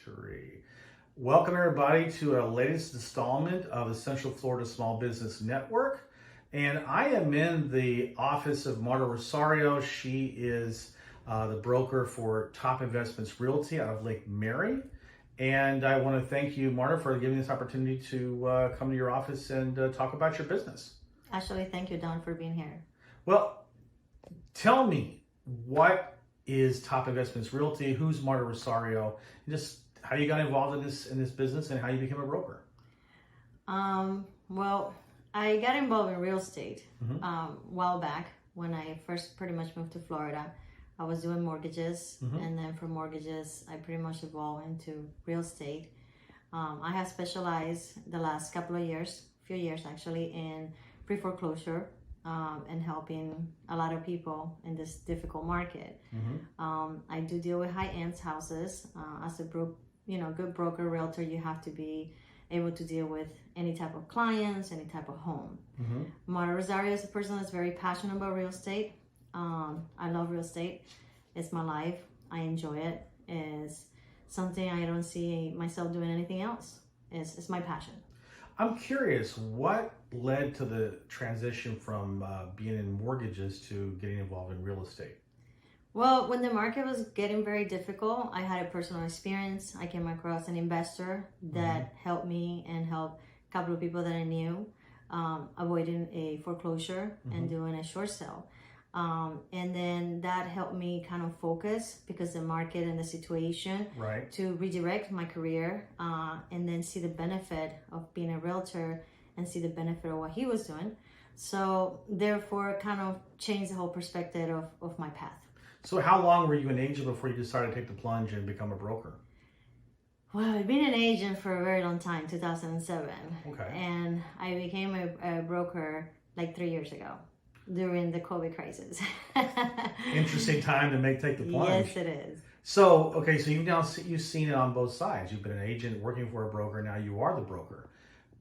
3. Welcome everybody to our latest installment of the Central Florida Small Business Network. And I am in the office of Marta Rosario. She is the broker for Top Investments Realty out of Lake Mary. And I want to thank you, Marta, for giving this opportunity to come to your office and talk about your business. Actually, thank you, Don, for being here. Well, tell me, what is Top Investments Realty? Who's Marta Rosario? And just how you got involved in this business and how you became a broker. Well, I got involved in real estate Mm-hmm. a while back when I first pretty much moved to Florida. I was doing mortgages, Mm-hmm. and then from mortgages, I pretty much evolved into real estate. I have specialized the last few years actually, in pre-foreclosure and helping a lot of people in this difficult market. Mm-hmm. I do deal with high-end houses. As a good broker, realtor, you have to be able to deal with any type of clients, any type of home. Mm-hmm. Marta Rosario is a person that's very passionate about real estate. I love real estate. It's my life. I enjoy it. It's something I don't see myself doing anything else. It's my passion. I'm curious, what led to the transition from being in mortgages to getting involved in real estate? Well, when the market was getting very difficult, I had a personal experience. I came across an investor that helped me and helped a couple of people that I knew avoiding a foreclosure and doing a short sale. And then that helped me kind of focus because the market and the situation Right. to redirect my career and then see the benefit of being a realtor and see the benefit of what he was doing. So therefore kind of changed the whole perspective of my path. So how long were you an agent before you decided to take the plunge and become a broker? Well, I've been an agent for a very long time, 2007. Okay. And I became a broker like 3 years ago during the COVID crisis. Interesting time to take the plunge. Yes, it is. So, okay, so you've seen it on both sides. You've been an agent working for a broker, now you are the broker.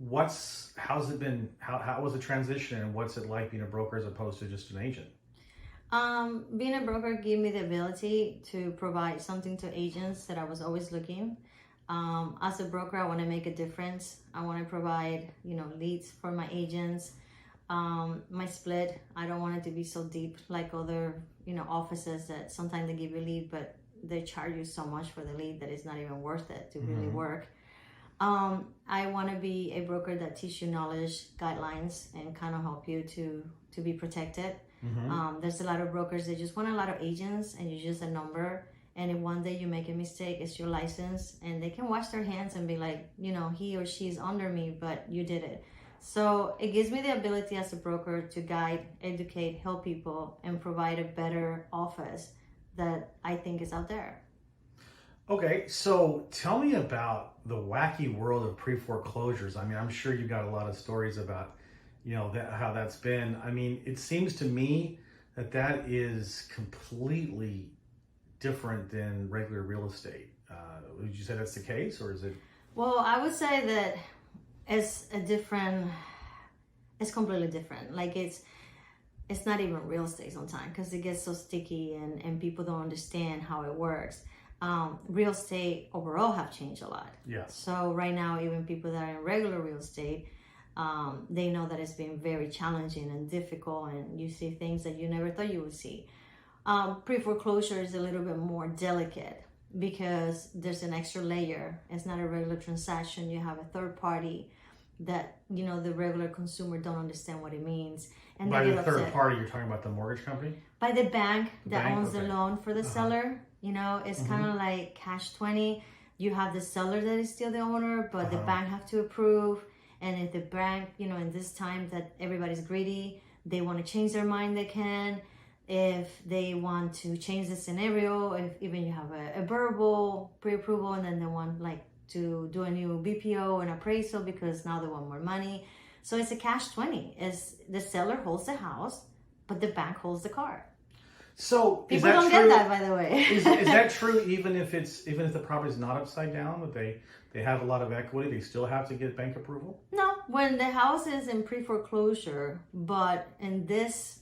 How's it been? How was the transition, and what's it like being a broker as opposed to just an agent? Being a broker gave me the ability to provide something to agents that I was always looking. As a broker, I want to make a difference. I want to provide, leads for my agents. My split, I don't want it to be so deep like other, offices that sometimes they give you a lead, but they charge you so much for the lead that it's not even worth it to really work. I want to be a broker that teach you knowledge, guidelines, and kind of help you to be protected. There's a lot of brokers that just want a lot of agents, and you're just a number. And if one day you make a mistake, it's your license, and they can wash their hands and be like, he or she is under me, but you did it. So it gives me the ability as a broker to guide, educate, help people, and provide a better office that I think is out there. Okay, so tell me about the wacky world of pre-foreclosures. I mean, I'm sure you got a lot of stories about, how that's been. I mean, it seems to me that is completely different than regular real estate. Would you say that's the case, or is it? Well, I would say that it's completely different. Like it's not even real estate sometimes because it gets so sticky and people don't understand how it works. Real estate overall have changed a lot. Yeah. So right now, even people that are in regular real estate, they know that it's been very challenging and difficult, and you see things that you never thought you would see. Pre-foreclosure is a little bit more delicate because there's an extra layer. It's not a regular transaction. You have a third party that, the regular consumer don't understand what it means. And By they the get third upset. party, you're talking about the mortgage company? By the bank that owns okay. the loan for the seller. It's kind of like cash 20. You have the seller that is still the owner, but the bank have to approve. And if the bank, in this time that everybody's greedy, they want to change their mind, they can. If they want to change the scenario, if even you have a verbal pre-approval and then they want to do a new BPO and appraisal because now they want more money. So it's a cash 20. Is the seller holds the house, but the bank holds the car. So people don't get that, by the way. is that true? Even if the property is not upside down, that they have a lot of equity, they still have to get bank approval? No, when the house is in pre-foreclosure, but in this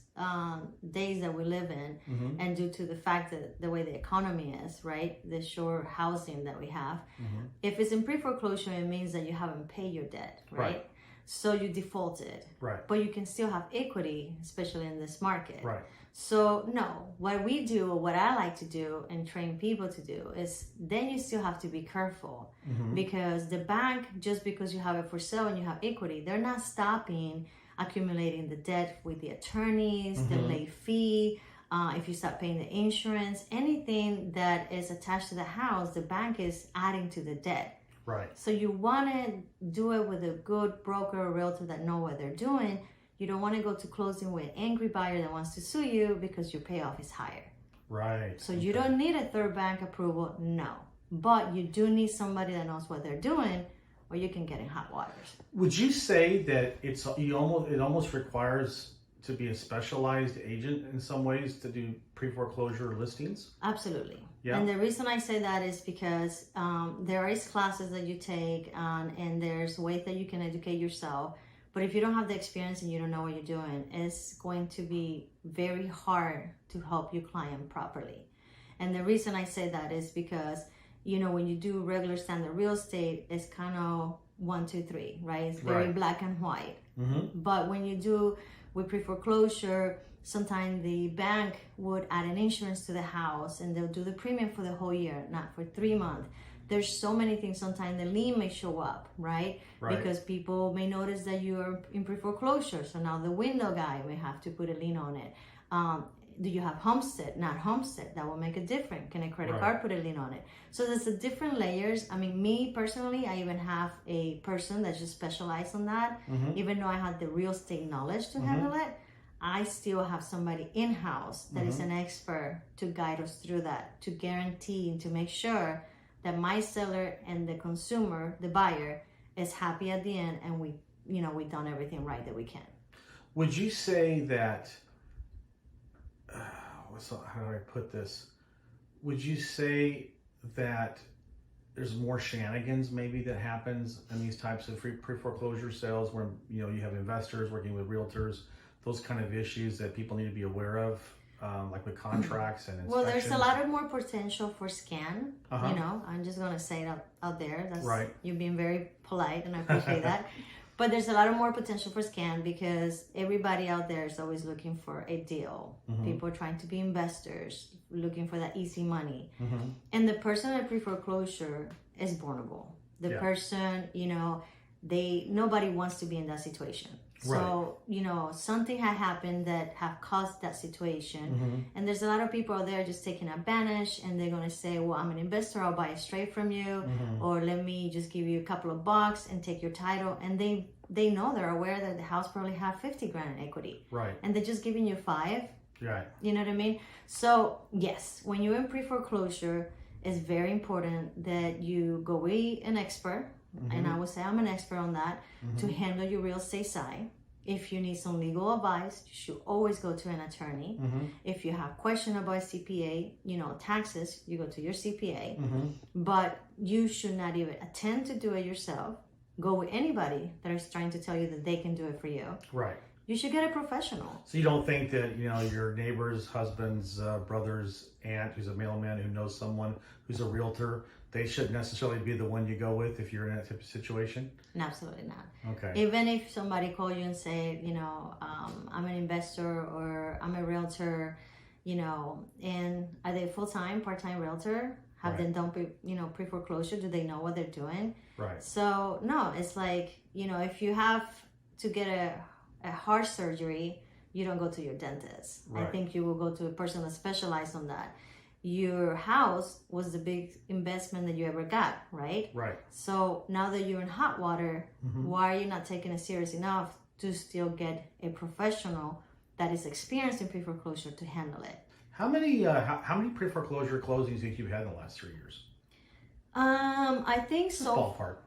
days that we live in, Mm-hmm. and due to the fact that the way the economy is, right, the short housing that we have, Mm-hmm. if it's in pre-foreclosure, it means that you haven't paid your debt, right? So you defaulted, Right. but you can still have equity, especially in this market. Right. So no, what we do, or what I like to do and train people to do, is then you still have to be careful, Mm-hmm. because the bank, just because you have it for sale and you have equity, they're not stopping accumulating the debt with the attorneys, the Mhm. late fee. If you start paying the insurance, anything that is attached to the house, the bank is adding to the debt. Right. So you want to do it with a good broker or realtor that know what they're doing. You don't want to go to closing with an angry buyer that wants to sue you because your payoff is higher. Right. So you Okay. don't need a third bank approval, no. But you do need somebody that knows what they're doing, or you can get in hot waters. Would you say that it almost requires to be a specialized agent in some ways to do pre-foreclosure listings? Absolutely. Yeah. And the reason I say that is because there is classes that you take, and there's ways that you can educate yourself. But if you don't have the experience and you don't know what you're doing, it's going to be very hard to help your client properly. And the reason I say that is because, when you do regular standard real estate, it's kind of 1, 2, 3, right? It's very Right. black and white. Mm-hmm. But when you do with pre-foreclosure, sometimes the bank would add an insurance to the house, and they'll do the premium for the whole year, not for 3 months. There's so many things. Sometimes the lien may show up, right? Right. Because people may notice that you're in pre-foreclosure. So now the window guy may have to put a lien on it. Do you have homestead? Not homestead. That will make a difference. Can a credit Right. card put a lien on it? So there's a different layers. I mean, me personally, I even have a person that just specializes on that. Mm-hmm. Even though I had the real estate knowledge to handle it, I still have somebody in-house that is an expert to guide us through that, to guarantee and to make sure that my seller and the consumer, the buyer, is happy at the end, and we've done everything right that we can. Would you say that? How do I put this? Would you say that there's more shenanigans maybe that happens in these types of pre-foreclosure sales, where you have investors working with realtors, those kind of issues that people need to be aware of, like with contracts and inspections? Well, there's a lot of more potential for scam. Uh-huh. I'm just gonna say it out there. That's Right. You've been very polite, and I appreciate that. But there's a lot of more potential for scam, because everybody out there is always looking for a deal. Mhm. People are trying to be investors, looking for that easy money. Mm-hmm. And the person at pre-foreclosure is vulnerable. The Yeah. person, nobody wants to be in that situation. So, something had happened that have caused that situation. Mm-hmm. And there's a lot of people out there just taking advantage, and they're going to say, well, I'm an investor, I'll buy it straight from you. Mm-hmm. Or let me just give you a couple of bucks and take your title. And they know, they're aware that the house probably have 50 grand in equity. Right. And they're just giving you 5. Right. You know what I mean? So yes, when you're in pre-foreclosure, it's very important that you go with an expert. And I would say I'm an expert on that, to handle your real estate side. If you need some legal advice, you should always go to an attorney. Mm-hmm. If you have question about CPA, taxes, you go to your CPA. Mm-hmm. But you should not even attempt to do it yourself. Go with anybody that is trying to tell you that they can do it for you. Right. You should get a professional. So you don't think that, your neighbor's husband's brother's aunt, who's a mailman who knows someone who's a realtor, they shouldn't necessarily be the one you go with if you're in that type of situation? No, absolutely not. Okay. Even if somebody call you and say, I'm an investor or I'm a realtor, and are they full-time, part-time realtor? Have Right. them done, pre-foreclosure? Do they know what they're doing? Right. So no, it's like, if you have to get a heart surgery, you don't go to your dentist. I Right. think you will go to a person that specializes on that. Your house was the big investment that you ever got, right? Right. So now that you're in hot water, why are you not taking it serious enough to still get a professional that is experienced in pre-foreclosure to handle it? How many pre-foreclosure closings do you think you've had in the last 3 years? I think Just so. ballpark.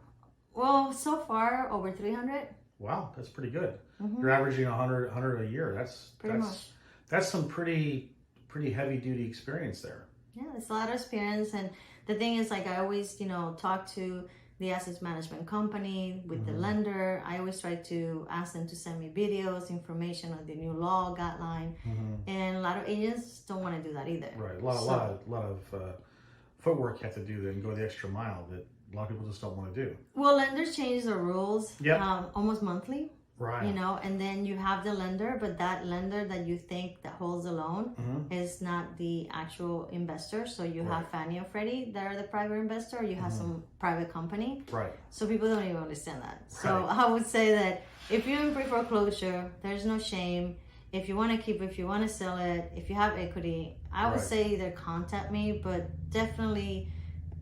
Well, so far over 300. Wow, that's pretty good. You're averaging 100 a year. Pretty much. That's some pretty heavy duty experience there. Yeah, it's a lot of experience, and the thing is, like, I always, talk to the assets management company, with the lender. I always try to ask them to send me videos, information on the new law guideline, and a lot of agents don't want to do that either. Right, a lot of footwork you have to do then go the extra mile that a lot of people just don't want to do. Well, lenders change the rules Yep. Almost monthly. Right. You know, and then you have the lender, but that lender that you think that holds the loan is not the actual investor. So you have Fannie or Freddie that are the private investor, or you have some private company. Right. So people don't even understand that. So Right. I would say that if you're in pre-foreclosure, there's no shame. If you want to keep it, if you want to sell it, if you have equity, I would Right. say either contact me, but definitely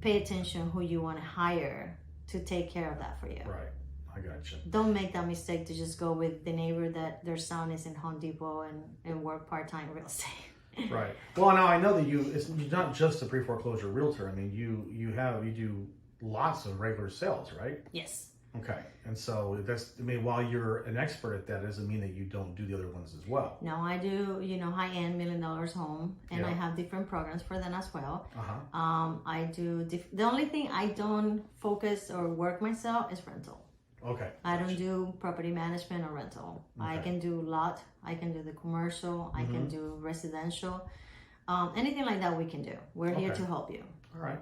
pay attention who you want to hire to take care of that for you. Right. I gotcha. Don't make that mistake to just go with the neighbor that their son is in Home Depot and work part-time real estate. Right. Well, now I know that it's not just a pre-foreclosure realtor. I mean, you do lots of regular sales, right? Yes. Okay. And so while you're an expert at that, doesn't mean that you don't do the other ones as well. No, I do, high-end $1 million home, and I have different programs for them as well. I do, the only thing I don't focus or work myself is rental. Okay. I don't do property management or rental. Okay. I can do lot, I can do the commercial, I can do residential. Anything like that we can do. We're here to help you. All right.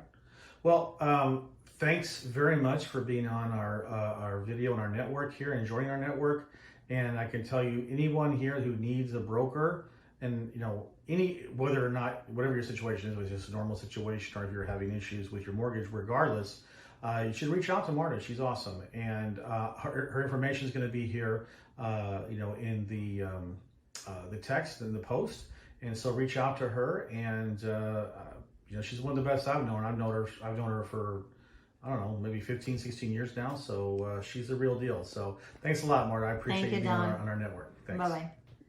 Well, thanks very much for being on our video and our network here and joining our network. And I can tell you, anyone here who needs a broker, and whether or not, whatever your situation is, whether it's just a normal situation or if you're having issues with your mortgage, regardless, you should reach out to Marta. She's awesome, and her information is going to be here, in the text and the post. And so reach out to her, and she's one of the best I've known. I've known her for, I don't know, maybe 15, 16 years now. So she's the real deal. So thanks a lot, Marta. I appreciate you being on our network. Thanks. Bye bye.